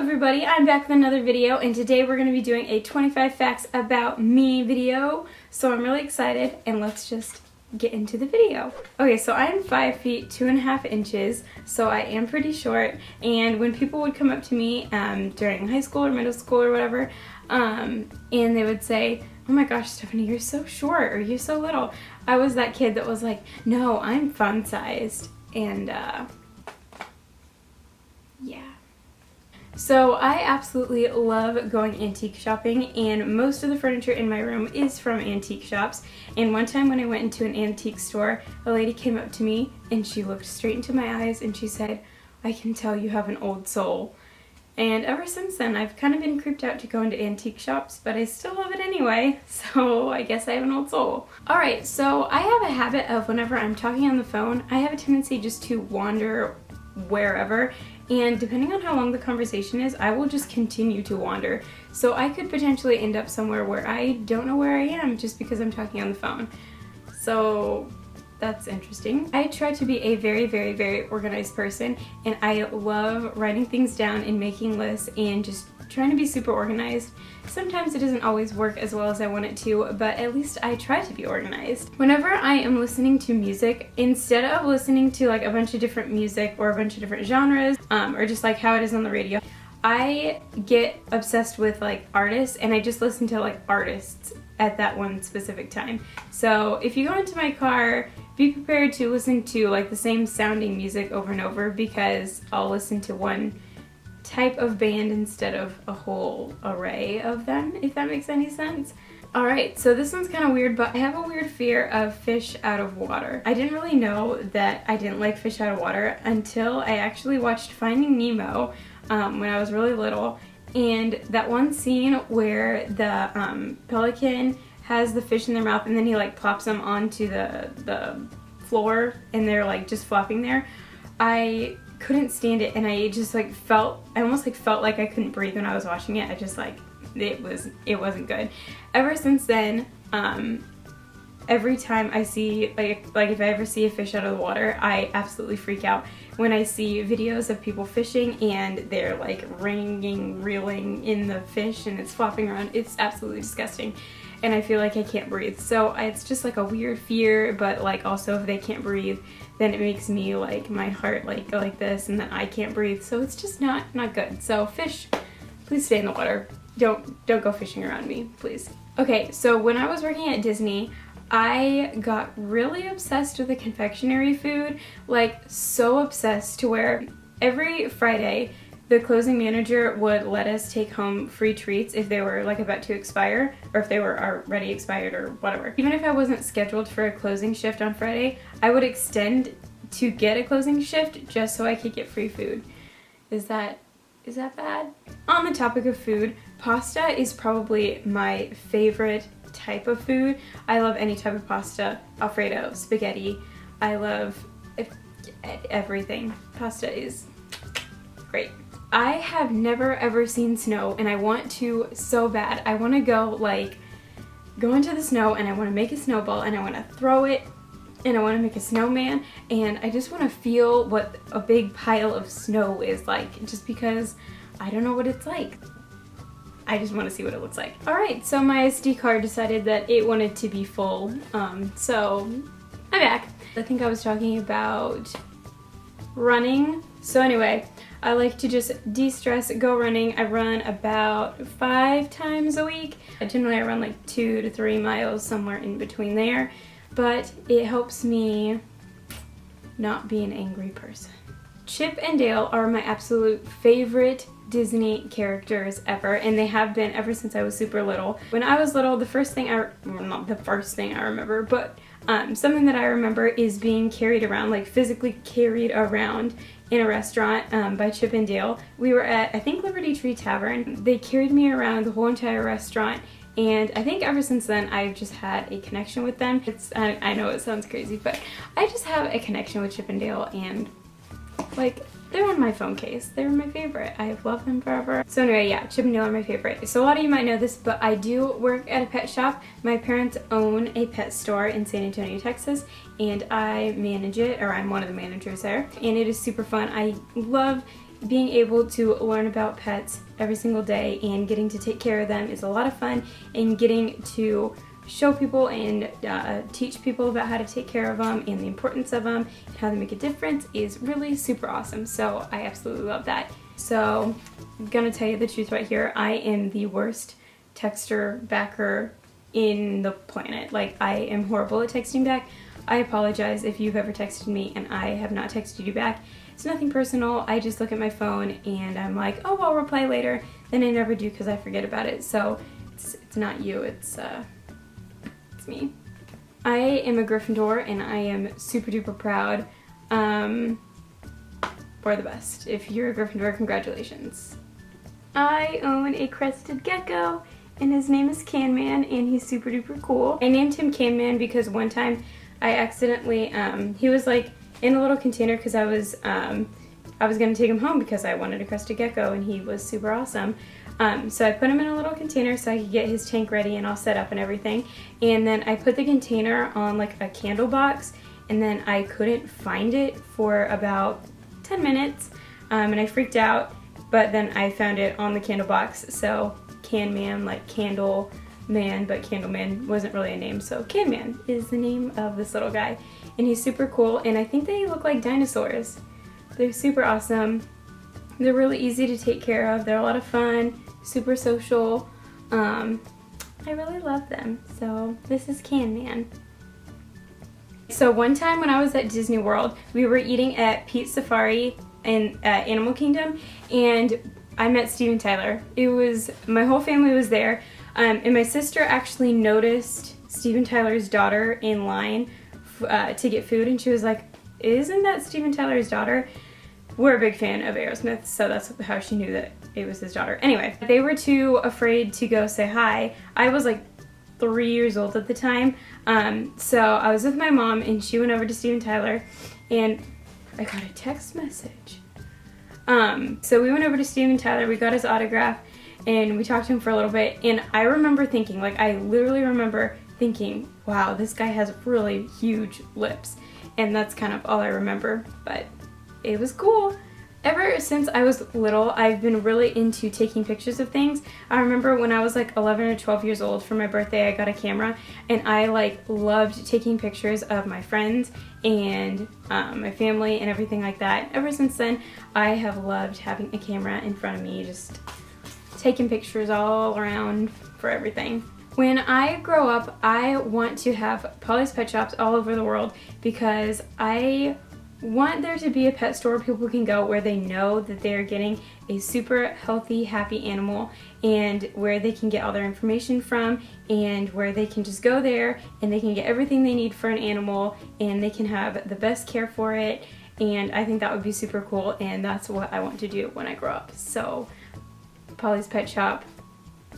everybody, I'm back with another video, and today we're going to be doing a 25 facts about me video. So I'm really excited, and let's just get into the video. Okay, so I'm 5 feet 2.5 inches, so I am pretty short, and when people would come up to me during high school or middle school or whatever, and they would say, "Oh my gosh, Stephanie, you're so short," or "You're so little," I was that kid that was like, "No, I'm fun-sized," and yeah. So I absolutely love going antique shopping, and most of the furniture in my room is from antique shops. And one time when I went into an antique store, a lady came up to me and she looked straight into my eyes and she said, "I can tell you have an old soul." And ever since then, I've kind of been creeped out to go into antique shops, but I still love it anyway, so I guess I have an old soul. Alright, so I have a habit of whenever I'm talking on the phone, I have a tendency just to wander wherever, and depending on how long the conversation is, I will just continue to wander. So I could potentially end up somewhere where I don't know where I am just because I'm talking on the phone. So that's interesting. I try to be a very, very, very organized person, and I love writing things down and making lists and just trying to be super organized. Sometimes it doesn't always work as well as I want it to, but at least I try to be organized. Whenever I am listening to music, instead of listening to like a bunch of different music or a bunch of different genres, or just like how it is on the radio, I get obsessed with like artists, and I just listen to like artists at that one specific time. So if you go into my car, be prepared to listen to like the same sounding music over and over, because I'll listen to one type of band instead of a whole array of them, if that makes any sense. Alright, so this one's kind of weird, but I have a weird fear of fish out of water. I didn't really know that I didn't like fish out of water until I actually watched Finding Nemo when I was really little, and that one scene where the pelican has the fish in their mouth and then he like plops them onto the floor and they're like just flopping there. I couldn't stand it, and I just like I almost like felt like I couldn't breathe when I was watching it. I just like, it wasn't good. Ever since then, every time I see, like if I ever see a fish out of the water, I absolutely freak out. When I see videos of people fishing and they're like reeling in the fish and it's flopping around, it's absolutely disgusting. And I feel like I can't breathe. So it's just like a weird fear, but like also if they can't breathe, then it makes me like my heart like go like this, and then I can't breathe. So it's just not good. So fish, please stay in the water. Don't go fishing around me, please. Okay, so when I was working at Disney, I got really obsessed with the confectionery food, like so obsessed to where every Friday the closing manager would let us take home free treats if they were like about to expire, or if they were already expired or whatever. Even if I wasn't scheduled for a closing shift on Friday, I would extend to get a closing shift just so I could get free food. Is that bad? On the topic of food, pasta is probably my favorite type of food. I love any type of pasta, Alfredo, spaghetti. I love everything. Pasta is great. I have never ever seen snow, and I want to so bad. I want to go into the snow, and I want to make a snowball, and I want to throw it, and I want to make a snowman, and I just want to feel what a big pile of snow is like, just because I don't know what it's like. I just want to see what it looks like. Alright, so my SD card decided that it wanted to be full, so I'm back. I think I was talking about running. So anyway, I like to just de-stress, go running. I run about 5 times a week. Generally I run like 2 to 3 miles, somewhere in between there, but it helps me not be an angry person. Chip and Dale are my absolute favorite Disney characters ever, and they have been ever since I was super little. When I was little, not the first thing I remember, but something that I remember is being carried around, like physically carried around in a restaurant by Chip and Dale. We were at, I think, Liberty Tree Tavern. They carried me around the whole entire restaurant, and I think ever since then I've just had a connection with them. I know it sounds crazy, but I just have a connection with Chip and Dale, and like, they're on my phone case. They're my favorite. I've loved them forever. So anyway, yeah, Chip and Dale are my favorite. So a lot of you might know this, but I do work at a pet shop. My parents own a pet store in San Antonio, Texas, and I manage it, or I'm one of the managers there, and it is super fun. I love being able to learn about pets every single day and getting to take care of them is a lot of fun, and getting to show people and teach people about how to take care of them and the importance of them and how they make a difference is really super awesome. So I absolutely love that. So I'm gonna tell you the truth right here. I am the worst texter backer in the planet. Like, I am horrible at texting back. I apologize if you've ever texted me and I have not texted you back. It's nothing personal. I just look at my phone and I'm like, oh, I'll reply later. Then I never do because I forget about it. So it's not you, it's me. I am a Gryffindor and I am super duper proud. We're the best. If you're a Gryffindor, congratulations. I own a Crested Gecko and his name is Can Man and he's super duper cool. I named him Can Man because one time I accidentally, he was like in a little container because I was gonna take him home because I wanted a Crested Gecko and he was super awesome. So I put him in a little container so I could get his tank ready and all set up and everything. And then I put the container on like a candle box, and then I couldn't find it for about 10 minutes, and I freaked out, but then I found it on the candle box. So Can Man, like Candle Man, but Candle Man wasn't really a name, so Can Man is the name of this little guy. And he's super cool, and I think they look like dinosaurs. They're super awesome. They're really easy to take care of. They're a lot of fun, super social. I really love them. So this is Can Man. So one time when I was at Disney World, we were eating at Pete's Safari in Animal Kingdom, and I met Steven Tyler. My whole family was there, and my sister actually noticed Steven Tyler's daughter in line to get food, and she was like, isn't that Steven Tyler's daughter? We're a big fan of Aerosmith, so that's how she knew that it was his daughter. Anyway, they were too afraid to go say hi. I was like 3 years old at the time, so I was with my mom and she went over to Steven Tyler and I got a text message. So we went over to Steven Tyler, we got his autograph and we talked to him for a little bit, and I remember thinking, like, I literally remember thinking, wow, this guy has really huge lips, and that's kind of all I remember, but it was cool. Ever since I was little, I've been really into taking pictures of things. I remember when I was like 11 or 12 years old for my birthday, I got a camera and I like loved taking pictures of my friends and my family and everything like that. Ever since then, I have loved having a camera in front of me, just taking pictures all around for everything. When I grow up, I want to have Polly's Pet Shops all over the world because I want there to be a pet store people can go where they know that they're getting a super healthy, happy animal, and where they can get all their information from, and where they can just go there and they can get everything they need for an animal and they can have the best care for it. And I think that would be super cool, and that's what I want to do when I grow up. So Polly's Pet Shop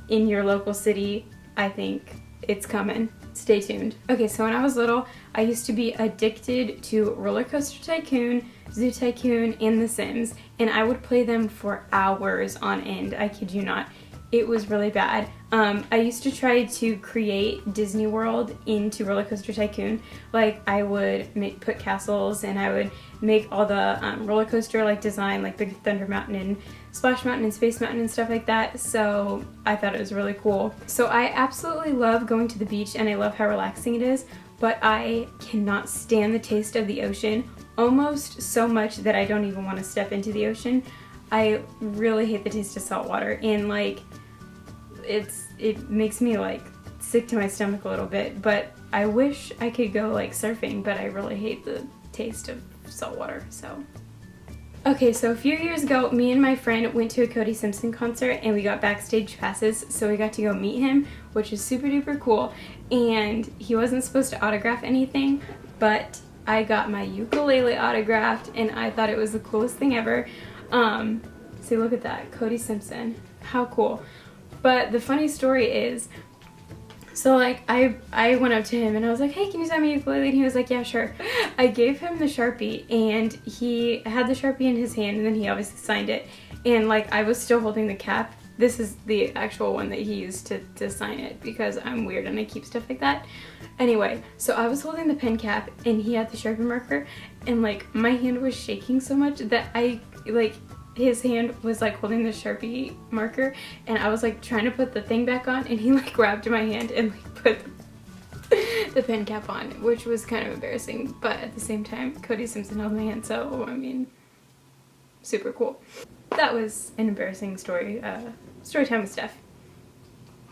in your local city, I think it's coming. Stay tuned. Okay, so when I was little, I used to be addicted to Roller Coaster Tycoon, Zoo Tycoon, and The Sims, and I would play them for hours on end. I kid you not. It was really bad. I used to try to create Disney World into Roller Coaster Tycoon. Like, I would put castles, and I would make all the roller coaster like design, like Big Thunder Mountain and Splash Mountain and Space Mountain and stuff like that. So I thought it was really cool. So I absolutely love going to the beach, and I love how relaxing it is, but I cannot stand the taste of the ocean, almost so much that I don't even want to step into the ocean. I really hate the taste of salt water, and like it makes me like sick to my stomach a little bit. But I wish I could go like surfing, but I really hate the taste of salt water. So okay, so a few years ago, me and my friend went to a Cody Simpson concert and we got backstage passes, so we got to go meet him, which is super duper cool. And he wasn't supposed to autograph anything, but I got my ukulele autographed and I thought it was the coolest thing ever. See, look at that, Cody Simpson, how cool. But the funny story is, so like I went up to him and I was like, hey, can you sign my ukulele? And he was like, yeah, sure. I gave him the Sharpie and he had the Sharpie in his hand, and then he obviously signed it. And like I was still holding the cap. This is the actual one that he used to sign it because I'm weird and I keep stuff like that. Anyway, so I was holding the pen cap and he had the Sharpie marker, and like my hand was shaking so much that I like his hand was like holding the Sharpie marker, and I was like trying to put the thing back on, and he like grabbed my hand and like put the pen cap on, which was kind of embarrassing, but at the same time, Cody Simpson held my hand, so I mean, super cool. That was an embarrassing story. Story time with Steph.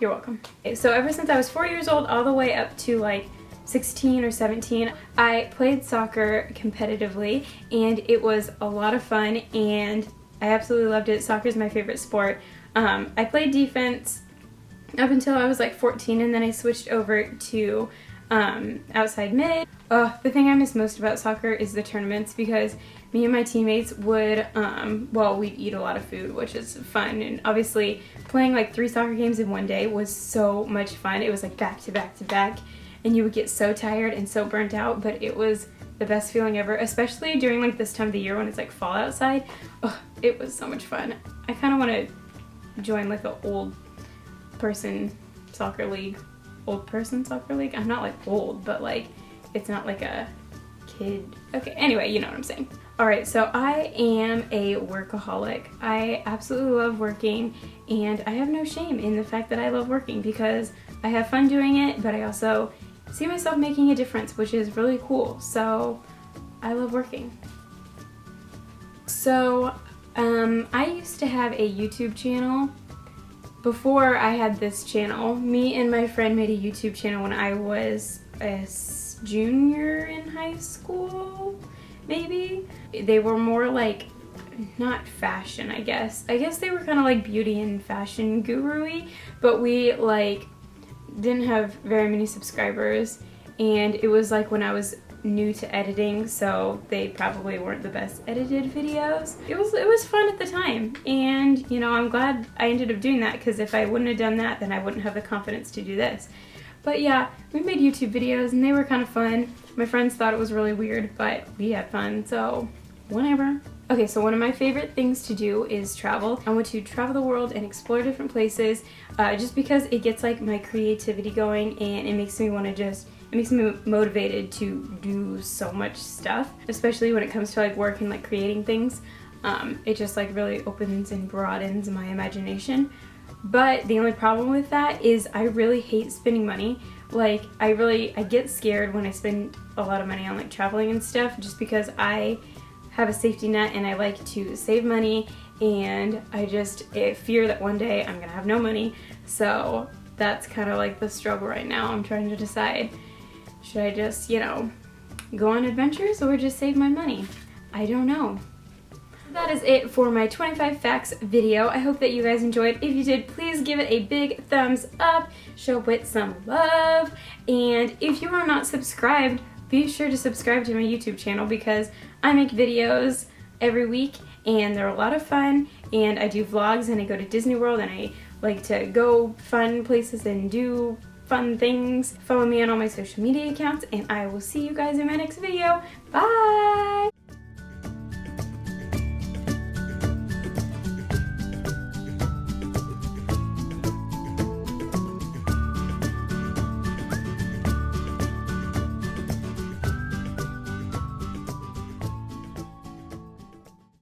You're welcome. Okay, so ever since I was 4 years old all the way up to like 16 or 17, I played soccer competitively, and it was a lot of fun, and I absolutely loved it. Soccer is my favorite sport. I played defense up until I was like 14, and then I switched over to outside mid. The thing I miss most about soccer is the tournaments, because me and my teammates would, well, we'd eat a lot of food, which is fun, and obviously playing like 3 soccer games in one day was so much fun. It was like back to back to back, and you would get so tired and so burnt out, but it was the best feeling ever, especially during like this time of the year when it's like fall outside. It was so much fun. I kind of want to join like an old person soccer league. Old person soccer league? I'm not like old, but like it's not like a kid. Okay, anyway, you know what I'm saying. Alright, so I am a workaholic. I absolutely love working, and I have no shame in the fact that I love working, because I have fun doing it, but I also see myself making a difference, which is really cool. So I love working. So I used to have a YouTube channel. Before I had this channel, me and my friend made a YouTube channel when I was a junior in high school, maybe. They were more like, not fashion, I guess. I guess they were kind of like beauty and fashion guru-y, but we like didn't have very many subscribers, and it was like when I was new to editing, so they probably weren't the best edited videos. It was fun at the time, and you know, I'm glad I ended up doing that, because if I wouldn't have done that, then I wouldn't have the confidence to do this. But yeah, we made YouTube videos, and they were kind of fun. My friends thought it was really weird, but we had fun, so whatever. Okay, so one of my favorite things to do is travel. I want to travel the world and explore different places, just because it gets like my creativity going, and it makes me want to it makes me motivated to do so much stuff, especially when it comes to like work and like creating things. It just like really opens and broadens my imagination. But the only problem with that is I really hate spending money. Like I get scared when I spend a lot of money on like traveling and stuff, just because I have a safety net and I like to save money, and I fear that one day I'm gonna have no money. So that's kind of like the struggle right now. I'm trying to decide, should I just, you know, go on adventures or just save my money? I don't know. That is it for my 25 facts video. I hope that you guys enjoyed. If you did, please give it a big thumbs up, show it some love, and if you are not subscribed, be sure to subscribe to my YouTube channel, because I make videos every week and they're a lot of fun, and I do vlogs, and I go to Disney World, and I like to go fun places and do fun things. Follow me on all my social media accounts, and I will see you guys in my next video. Bye!